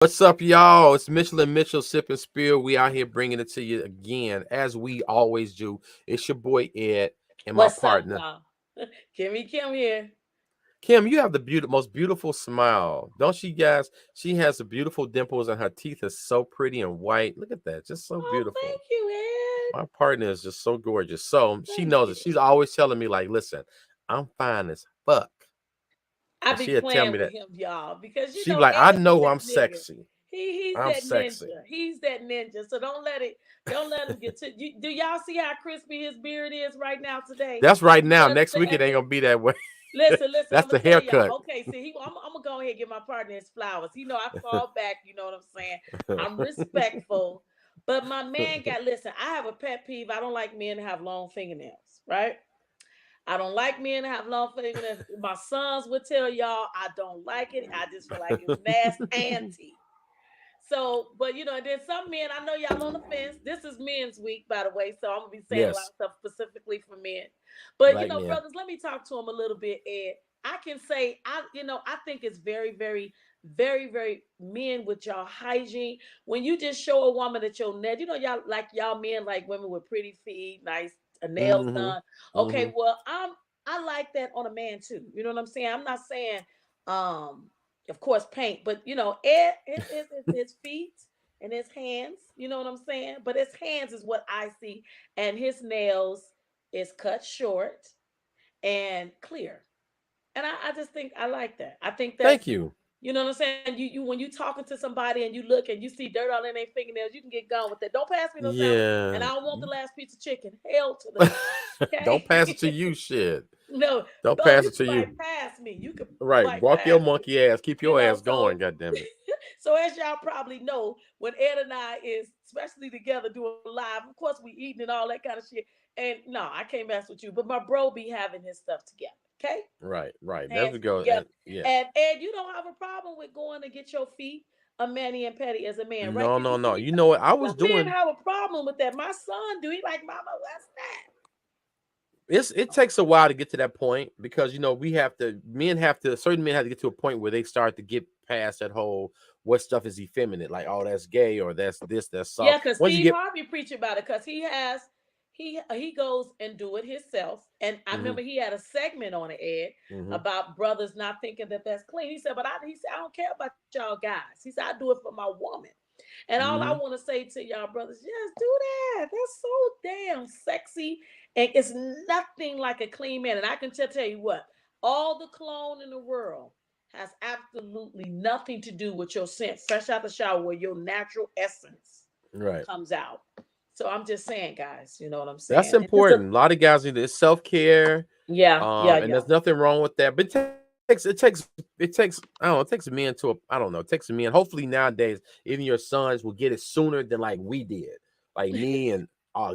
What's up, y'all? It's Mitchell and Mitchell Sip and Spill. We out here bringing it to you again, as we always do. It's your boy Ed and my What's up, partner y'all? Kim here. Kim. You have the most beautiful smile, don't she, guys? She has the beautiful dimples, and her teeth are so pretty and white. Look at that, just so Oh, beautiful. thank you, Ed. My partner is just so gorgeous. So she Thank knows you. it. She's always telling me, like, "Listen, I'm fine as fuck," I and be she'll tell playing me with that. him, y'all, because She be like, "I Ed is know that I'm nigga. sexy. He's I'm that sexy." ninja. He's that ninja. So don't let him get to you. Do y'all see how crispy his beard is right now today? That's right He now. doesn't Next say week it ain't this. gonna be that way. Listen. That's I'm the gonna tell haircut. y'all. Okay, see, I'm gonna go ahead and give my partner his flowers. I fall back. You know what I'm saying? I'm respectful, but my man got. Listen, I have a pet peeve. I don't like men to have long fingernails. Right? I don't like men to have long fingernails. My sons would tell y'all I don't like it. I just feel like it's nasty. So, but and then some men, I know y'all on the fence. This is men's week, by the way. So I'm gonna be saying a lot Yes, of stuff specifically for men. But black man. brothers, let me talk to them a little bit, Ed. I can say I think it's very, very, very, very men with y'all hygiene. When you just show a woman that your net, y'all men like women with pretty feet, nice nails Mm-hmm. done. Mm-hmm. Okay, well, I like that on a man too. You know what I'm saying? I'm not saying um of course, paint, but his feet and his hands. You know what I'm saying? But his hands is what I see, and his nails is cut short and clear. And I just think I like that. I think Thank that's you. you know what I'm saying. You when you talking to somebody and you look and you see dirt on their fingernails, you can get gone with that. Don't pass me no sandwich, and I Yeah. don't want the last piece of chicken. Hell to the no. Don't pass it to Okay. you, shit. No, Don't oh, pass you it to can you. bypass me. You can Right. Walk your bypass me. monkey ass. Keep You your know, ass going. so God damn it. so as y'all probably know, when Ed and I is especially together doing live, of course we eating and all that kind of shit. And no, I can't mess with you. But my bro be having his stuff together. Okay? Right. Right. There Has we it go. together. And yeah. And Ed, you don't have a problem with going to get your feet a mani and petty as a man, right? No. Because No. you No. see, You know what I was some men doing? have a problem with that. My son do. He like, Mama, what's It takes a while to get to that point because we have to. Men have to. Certain men have to get to a point where they start to get past that whole what stuff is effeminate, like, oh, that's gay, or that's this, that's Yeah, soft. because Once you Steve get. Harvey preach about it because he goes and do it himself. And I Hmm. remember he had a segment on it, Ed, Hmm. about brothers not thinking that that's clean. He said, he said, I don't care about y'all guys. He said, I do it for my woman. And all I Hmm. want to say to y'all brothers, yes, do that. That's so damn sexy. And it's nothing like a clean man. And I can tell you what, all the cologne in the world has absolutely nothing to do with your scent fresh out the shower where your natural essence Right. comes out. So I'm just saying, guys, you know what I'm That's saying? And this is important. A lot of guys need it's self care, and yeah. there's nothing wrong with that. But it takes I don't know, it takes a man to I don't know, it takes a man. Hopefully nowadays, even your sons will get it sooner than like we did, like me and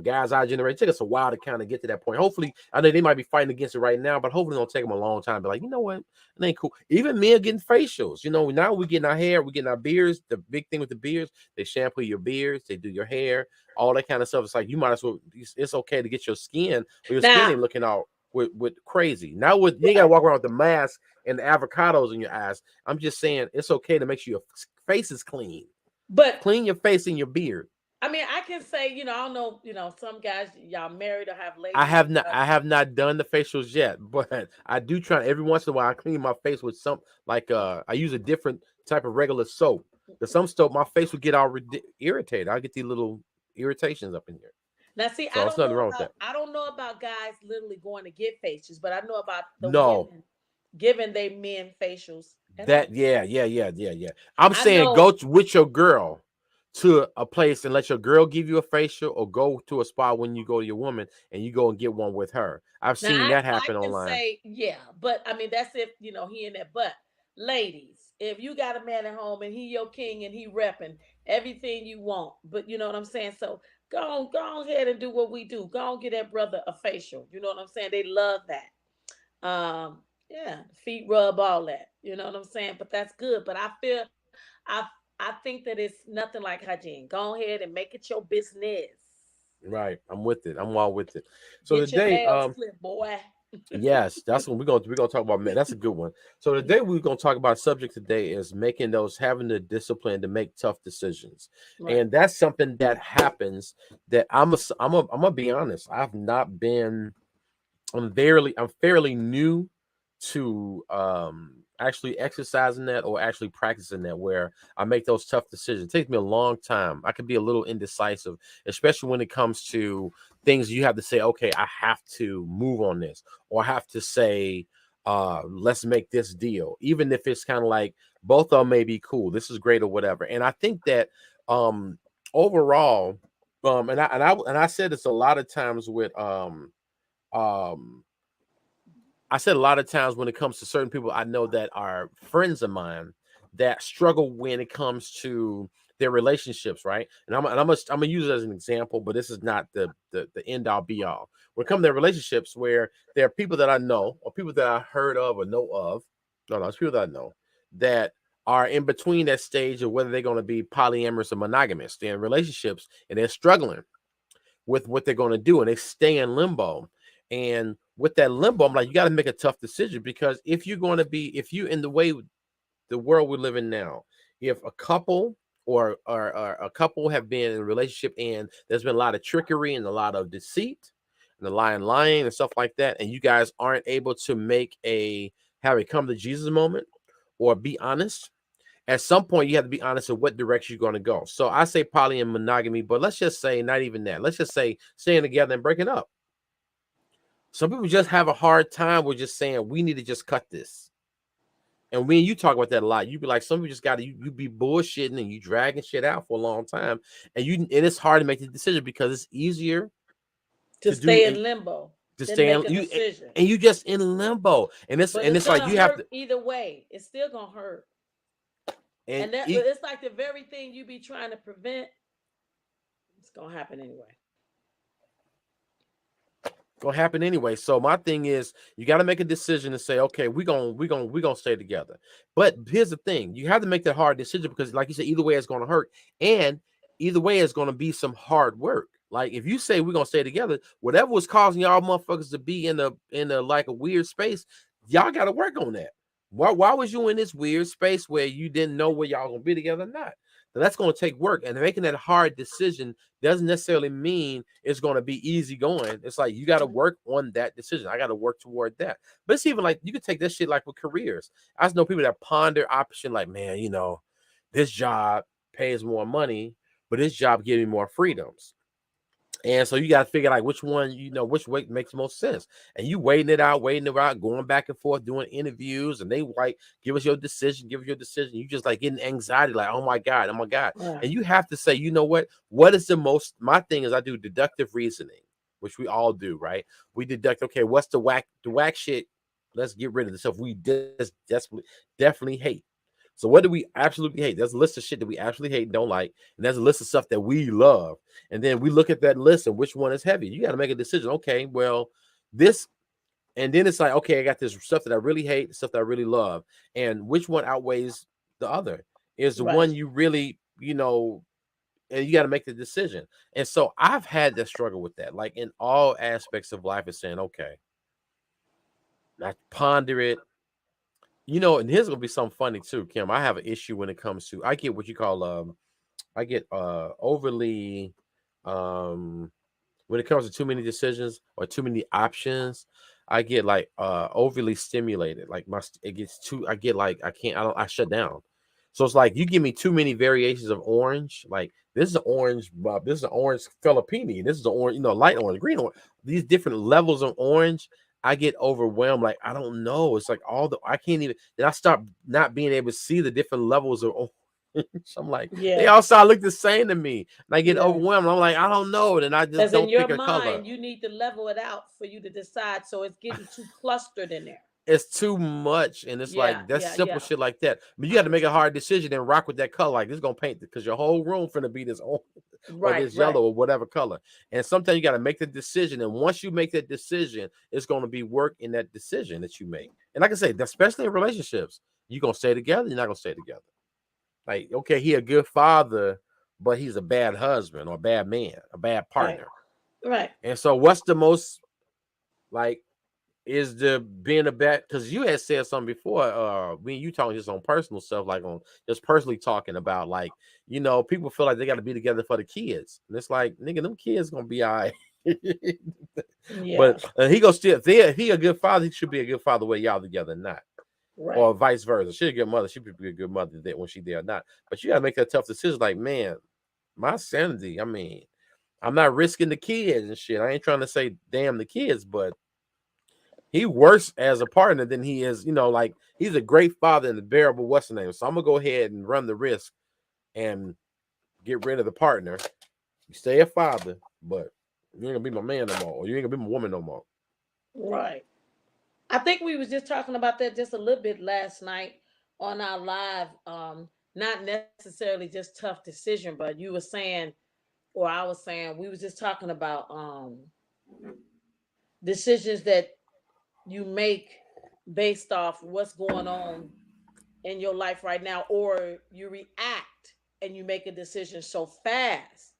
guys our generation. It took us a while to kind of get to that point. Hopefully, I know they might be fighting against it right now, but hopefully, it'll take them a long time. But like, you know what, it ain't cool. Even men getting facials. Now we getting our hair, we getting our beards. The big thing with the beards, they shampoo your beards, they do your hair, all that kind of stuff. It's like you might as well. It's okay to get your skin, but your skin now, ain't looking out with crazy. Now with you ain't gotta walk around with the mask and the avocados in your eyes. I'm just saying it's okay to make sure your face is clean. but Clean your face and your beard. I mean, I can say, I don't know, some guys y'all married or have I ladies have and not stuff. I have not done the facials yet, but I do try every once in a while. I clean my face with some like I use a different type of regular soap. Because some soap my face would get all irritated. I get these little irritations up in here. Now, see, So it's nothing wrong with that. I don't know about guys literally going to get facials, but I know about the No, women giving their men facials at home. yeah. I'm I saying know. go with your girl to a place and let your girl give you a facial, or go to a spa when you go to your woman and you go and get one with her. I've Now seen that I happen can online. say, yeah, but I mean that's if he in that. But ladies, if you got a man at home and he your king and he repping everything you want, but you know what I'm saying. So go on ahead and do what we do. Go on get that brother a facial. You know what I'm saying. They love that. Yeah, feet rub, all that. You know what I'm saying. But that's good. But I I think that it's nothing like hygiene. Go ahead and make it your business. Right. I'm with it. I'm all with it. So Get your today, nails clipped, boy. Yes, that's what we're gonna talk about, man. That's a good one. So today we're gonna talk about subject today is making those having the discipline to make tough decisions, Right. and that's something that happens. That I'm gonna be honest. I've not been. I'm fairly new to actually exercising that or actually practicing that where I make those tough decisions. It takes me a long time. I can be a little indecisive, especially when it comes to things you have to say, okay, I have to move on this, or I have to say, let's make this deal. Even if it's kind of like both of them may be cool, this is great or whatever. And I think that um overall, and I said this a lot of times with um I said a lot of times when it comes to certain people I know that are friends of mine that struggle when it comes to their relationships, right? And I'm gonna use it as an example, but this is not the end all be all. When it comes to their relationships, where there are people that I know or people that I heard of or know of, no, it's people that I know that are in between that stage of whether they're going to be polyamorous or monogamous. They're in relationships and they're struggling with what they're going to do and they stay in limbo. And with that limbo, I'm like, you got to make a tough decision because if you're going to be, if you in the way the world we live in now, if a couple or a couple have been in a relationship and there's been a lot of trickery and a lot of deceit and lying and stuff like that, and you guys aren't able to make a have a come to Jesus moment or be honest, at some point you have to be honest in what direction you're going to go. So I say poly and monogamy, but let's just say not even that. Let's just say staying together and breaking up. Some people just have a hard time with just saying we need to just cut this. And when you talk about that a lot, you be like, some people just got to you be bullshitting and you dragging shit out for a long time, and it's hard to make the decision because it's easier To to do stay and in limbo, to then stay make in a you decision. and you just in limbo, and But it's it's like gonna you have hurt to either way. It's still gonna hurt. and And that you, it's like the very thing you be trying to prevent, it's gonna happen anyway. gonna happen anyway. So my thing is, you got to make a decision and say, okay, we gonna stay together. But here's the thing: you have to make that hard decision because, like you said, either way it's gonna hurt, and either way it's gonna be some hard work. Like if you say we're gonna stay together, whatever was causing y'all motherfuckers to be in a like a weird space, y'all got to work on that. Why was you in this weird space where you didn't know where y'all gonna be together or not? So that's gonna take work, and making that hard decision doesn't necessarily mean it's going to be easy going. It's like you got to work on that decision. I got to work toward that. But it's even like you could take this shit like with careers. I just know people that ponder option like, man, this job pays more money, but this job gives me more freedoms. And so you got to figure like which one, which way makes most sense. And you waiting it out, going back and forth, doing interviews, and they like give us your decision, give us your decision. You just like getting anxiety, like, oh my God, oh my God. Right. And you have to say, you know what? What is the most my thing is I do deductive reasoning, which we all do, right? We deduct, okay, what's the whack shit? Let's get rid of the stuff we just definitely hate. So what do we absolutely hate? There's a list of shit that we absolutely hate and don't like, and there's a list of stuff that we love. And then we look at that list and which one is heavy. You got to make a decision. Okay, well, this, and then it's like, okay, I got this stuff that I really hate, stuff that I really love, and which one outweighs the other? Is the Right. one you really, and you got to make the decision. And so I've had that struggle with that, like in all aspects of life, is saying, okay, I ponder it. And here's gonna be something funny too, Kim. I have an issue when it comes to I get what you call I get overly um when it comes to too many decisions or too many options, I get like overly stimulated. Like it gets too I get like I shut down. So it's like you give me too many variations of orange. Like this is an orange, this is an orange Filippini, this is an orange, light orange, green orange. These different levels of orange, I get overwhelmed. Like I don't know. It's like I can't even. Then I start not being able to see the different levels of orange. I'm like, they Yeah. all start look the same to me. And I get Yeah. overwhelmed. I'm like, I don't know. Then I just Because in don't your pick a color. mind, you need to level it out for you to decide. So it's getting too clustered in there. It's too much. And it's Yeah. like that's Yeah. simple Yeah. shit like that. But you I got to make a understand. hard decision and rock with that color. Like this is gonna paint because your whole room finna be this orange or Right. this Right. yellow or whatever color. And sometimes you got to make the decision. And once you make that decision, it's gonna be work in that decision that you make. And like I say, especially in relationships, you gonna stay together, you're not gonna stay together. Like, okay, he a good father, but he's a bad husband or a bad man, a bad Right. partner. Right. And so what's the most like is the being a bad, because you had said something before, when you talking just on personal stuff, like on just personally talking about, like, people feel like they got to be together for the kids, and it's like, nigga, them kids gonna be all right. Yeah, But he gonna still, if he a good father, he should be a good father whether y'all together or not, right. or vice versa. She a good mother, she should be a good mother that when she there or not. But you gotta make that tough decision, like, man, my sanity, I mean, I'm not risking the kids and shit. I ain't trying to say damn the kids, but he worse as a partner than he is, like, he's a great father and a bearable what's the name. So I'm gonna go ahead and run the risk and get rid of the partner. You stay a father, but you ain't gonna be my man no more, or you ain't gonna be my woman no more. Right. I think we was just talking about that just a little bit last night on our live. Not necessarily just tough decision, but you were saying, or I was saying, we was just talking about decisions that you make based off what's going on in your life right now, or you react and you make a decision so fast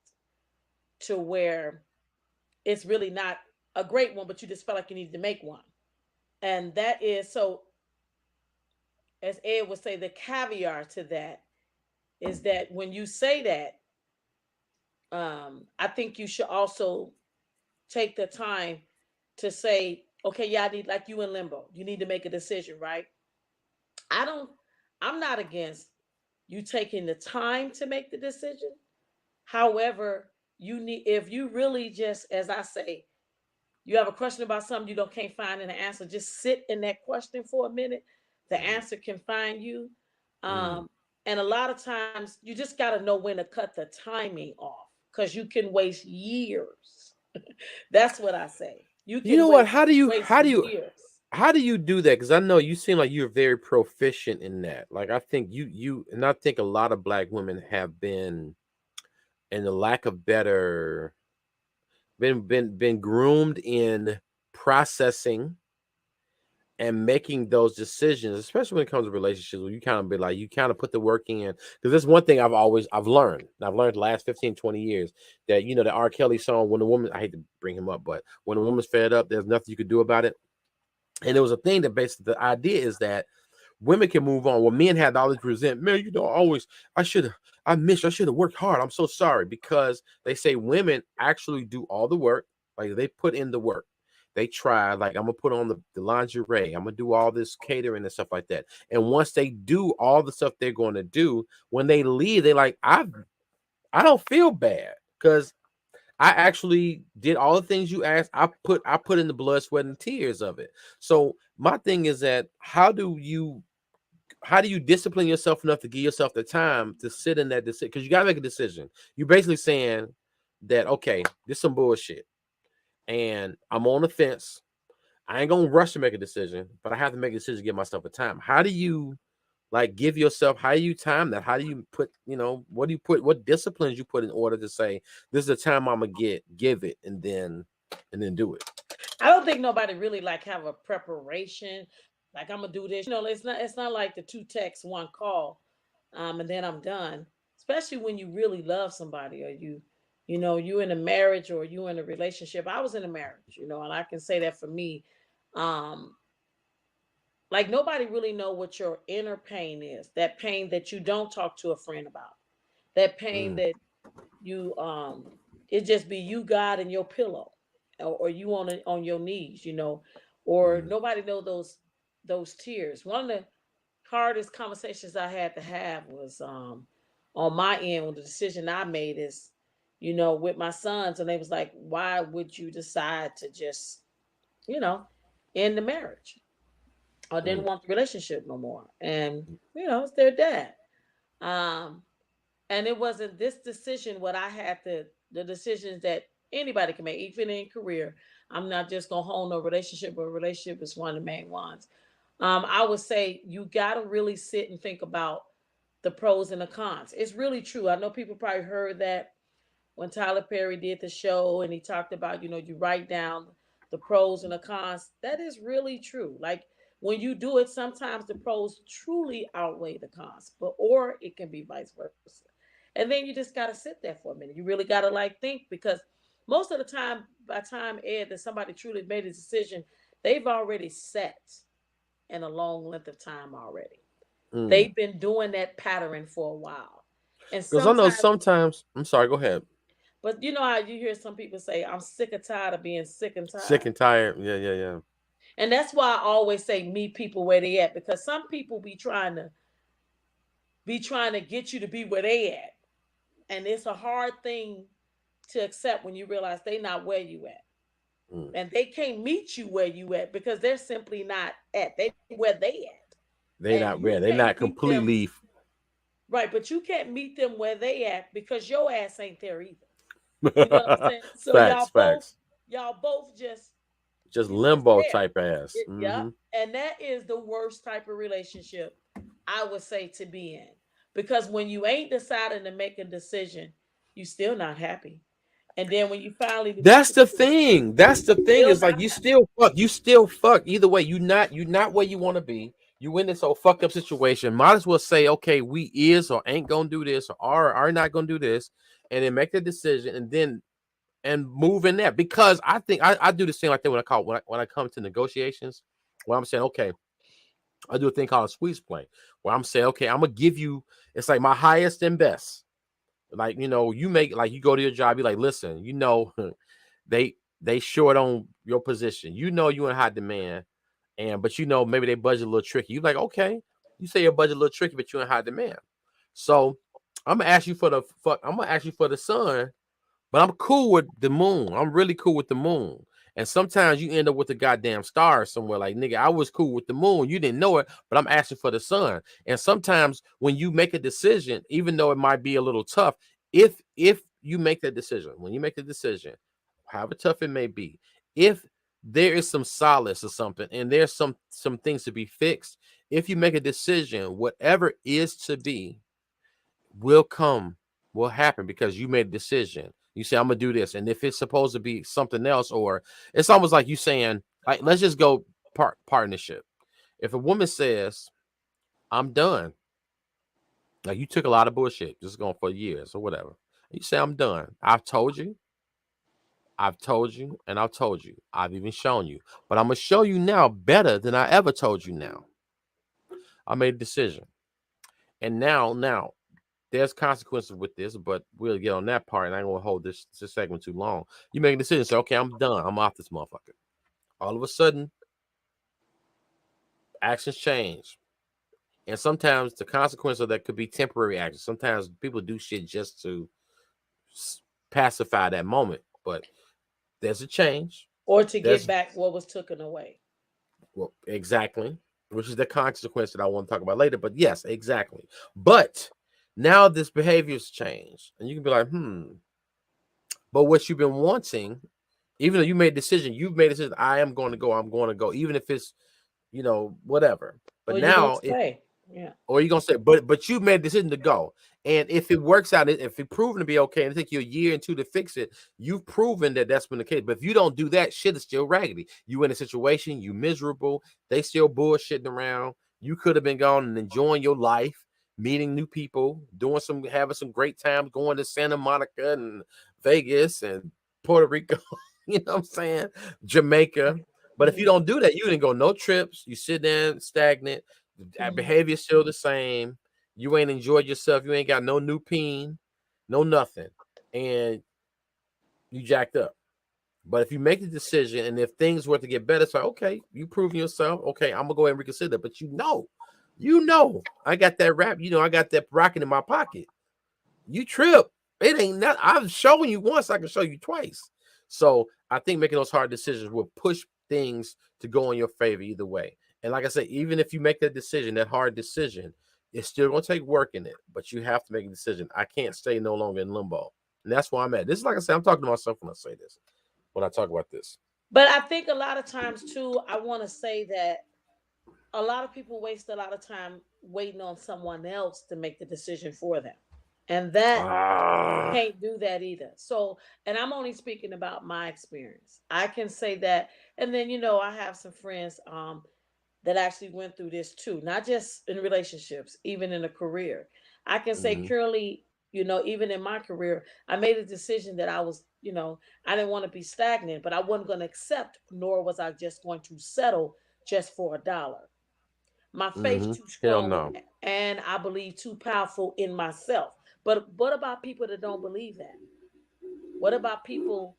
to where it's really not a great one, but you just felt like you needed to make one. And that is so, as Ed would say, the caviar to that is that when you say that, I think you should also take the time to say, okay, yeah, I need, like you in limbo, you need to make a decision, right? I don't, I'm not against you taking the time to make the decision. However, you need, if you really just, as I say, you have a question about something you don't can't find an answer, just sit in that question for a minute. The answer can find you. Mm. Um, and a lot of times you just got to know when to cut the timing off because you can waste years. That's what I say. You You can know what? waste years. How do you do that? Because I know you seem like you're very proficient in that. Like, I think and I think a lot of black women have been, in the lack of better, been groomed in processing and making those decisions, especially when it comes to relationships, where you kind of be like, you kind of put the work in. Because that's one thing I've learned the last 15, 20 years, that, the R. Kelly song, when the woman, I hate to bring him up, but when a woman's fed up, there's nothing you could do about it. And there was a thing that basically, the idea is that women can move on. Well, men had all this resentment. Man, always, I should have worked hard. I'm so sorry. Because they say women actually do all the work. Like, they put in the work. They try, like, I'm gonna put on the lingerie. I'm gonna do all this catering and stuff like that. And once they do all the stuff they're going to do, when they leave, they like, I don't feel bad because I actually did all the things you asked. I put in the blood, sweat, and tears of it. So my thing is that, how do you discipline yourself enough to give yourself the time to sit in that decision? Because you gotta make a decision. You're basically saying that, okay, this is some bullshit, and I'm on the fence. I ain't gonna rush to make a decision, but I have to make a decision to give myself a time. How do you, like, give yourself? How do you time that? How do you put? What do you put? What disciplines you put in order to say, this is the time I'm gonna give it, and then do it. I don't think nobody really like have a preparation. Like I'm gonna do this. It's not like the two texts, one call, and then I'm done. Especially when you really love somebody, or you in a marriage or you in a relationship. I was in a marriage, and I can say that for me. Um, like nobody really know what your inner pain is. That pain that you don't talk to a friend about. That pain Mm, that you it just be you, God, and your pillow, or you on your knees, or mm, nobody know those tears. One of the hardest conversations I had to have was on my end, when the decision I made is, with my sons, and they was like, why would you decide to just, you know end the marriage, or didn't mm, want the relationship no more? And it's their dad. um and it wasn't this decision what I had to, the decisions that anybody can make, even in career. I'm not just gonna hold no relationship, but a relationship is one of the main ones. I would say you gotta really sit and think about the pros and the cons. It's really true. I know people probably heard that when Tyler Perry did the show and he talked about, you write down the pros and the cons. That is really true. Like when you do it, sometimes the pros truly outweigh the cons, or it can be vice versa. And then you just got to sit there for a minute. You really got to like think, because most of the time, by time Ed that somebody truly made a decision, they've already set in a long length of time already. Mm. They've been doing that pattern for a while. And Because I know sometimes, sometimes. I'm sorry. Go ahead. but you know how you hear some people say, I'm sick and tired of being sick and Sick tired. and tired. Yeah, yeah, yeah. And that's why I always say meet people where they at, because some people be trying to get you to be where they at. And it's a hard thing to accept when you realize they not where you at. Mm. And they can't meet you where you at because they're simply not at they where they at. They And not you yeah. They can't not meet them completely. right, but you can't meet them where they at because your ass ain't there either. You know what I'm saying? So Facts. Facts. y'all both just Just you just limbo there. type ass. Yep. Mm-hmm. And that is the worst type of relationship I would say to be in. Because when you ain't deciding to make a decision, you still not happy. And then when you finally to make That's the the decision, thing. That's the you thing. still Is like not you happy. still fuck. You still fuck. Either way, you not where you want to be. You in this whole fucked up situation. Might as well say, okay, we is or ain't gonna do this or are not gonna do this, and then make the decision and then and move in there. Because I think I do this thing like that when I come to negotiations, where I'm saying, okay, I do a thing called a squeeze play, where I'm saying, okay, I'm gonna give you. It's like my highest and best. Like you make like you go to your job. You're like, listen, they short on your position. You in high demand, and but maybe they budget a little tricky. You like, okay, you say your budget a little tricky, but you're in high demand. So I'm gonna ask you for the sun, but I'm cool with the moon. I'm really cool with the moon. And sometimes you end up with a goddamn star somewhere. Like, nigga, I was cool with the moon. You didn't know it, but I'm asking for the sun. And sometimes when you make a decision, even though it might be a little tough, if you make that decision, when you make the decision, however tough it may be, if there is some solace or something, and there's some things to be fixed, if you make a decision, whatever is to be, will come, will happen because you made a decision. You say, I'm gonna do this. And if it's supposed to be something else, or it's almost like you saying, like, let's just go partnership. If a woman says, I'm done, like you took a lot of bullshit, just going for years or whatever. You say, I'm done. I've told you, and I've told you. I've even shown you. But I'm gonna show you now better than I ever told you now. I made a decision. And now there's consequences with this, but we'll get on that part, and I ain't gonna hold this segment too long. You make a decision, say, okay, I'm done. I'm off this motherfucker. All of a sudden, actions change. And sometimes the consequence of that could be temporary action. Sometimes people do shit just to pacify that moment. But there's a change. Or to get There's back what was taken away. well, exactly, which is the consequence that I want to talk about later. But yes, exactly. But now this behavior's changed. And you can be like, but what you've been wanting, even though you made a decision, you've made a decision, I am going to go, I'm going to go, even if it's, whatever. But Or you gonna now if stay. Yeah. or you're gonna say, but you made a decision to go. And if it works out, if it's proven to be okay, and it takes you a year and two to fix it, you've proven that that's been the case. But if you don't do that, shit is still raggedy. You in a situation, you miserable, they still bullshitting around. You could have been gone and enjoying your life, meeting new people, having some great times, going to Santa Monica and Vegas and Puerto Rico, you know what I'm saying? Jamaica. But if you Mhm. don't do that, you didn't go no trips, you sit there stagnant, the Mhm. behavior still the same. You ain't enjoyed yourself. You ain't got no new peen, no nothing, and you jacked up. But if you make the decision, and if things were to get better, it's like, okay, you proven yourself. Okay, I'm gonna go ahead and reconsider. But I got that rap. I got that rocket in my pocket. You trip. It ain't not. I've shown you once. I can show you twice. So I think making those hard decisions will push things to go in your favor either way. And like I said, even if you make that decision, that hard decision, it's still gonna take work in it. But you have to make a decision. I can't stay no longer in limbo. And that's where I'm at. This is like I said, I'm talking to myself when I say this. When I talk about this. But I think a lot of times too, I want to say that a lot of people waste a lot of time waiting on someone else to make the decision for them. And that you Ah, can't do that either. So, and I'm only speaking about my experience. I can say that. And then, I have some friends that actually went through this too, not just in relationships, even in a career. I can say mhm. currently, even in my career, I made a decision that I was I didn't want to be stagnant, but I wasn't going to accept, nor was I just going to settle just for $1. My faith too Hell strong, no. and I believe too powerful in myself. But what about people that don't believe that? What about people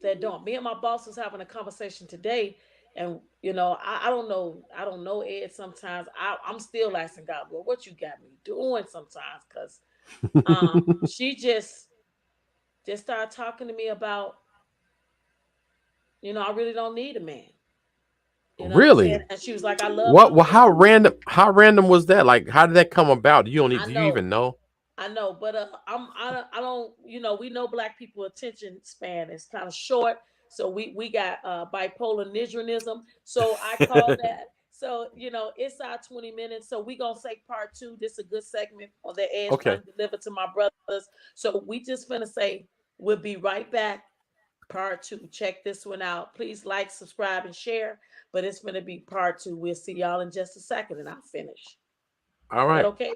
that don't? Me and my boss was having a conversation today, and I don't know. I don't know Ed. Sometimes I'm still asking God, well, what you got me doing sometimes? Because she just started talking to me about, I really don't need a man. You know what I'm saying? Really? And she was like, I love What? my Well, man. how random? How random was that? Like, how did that come about? You don't need. I Do you know. even know? I know, but I don't, we know black people attention span is kind of short. So we got bipolar nidrism. So I call that. So, it's our 20 minutes. So we gonna say part two. This is a good segment on the edge trying Okay. to deliver to my brothers. So we just gonna say we'll be right back. Part two. Check this one out. Please like, subscribe, and share. But it's gonna be part two. We'll see y'all in just a second and I'll finish. All Is that right. okay?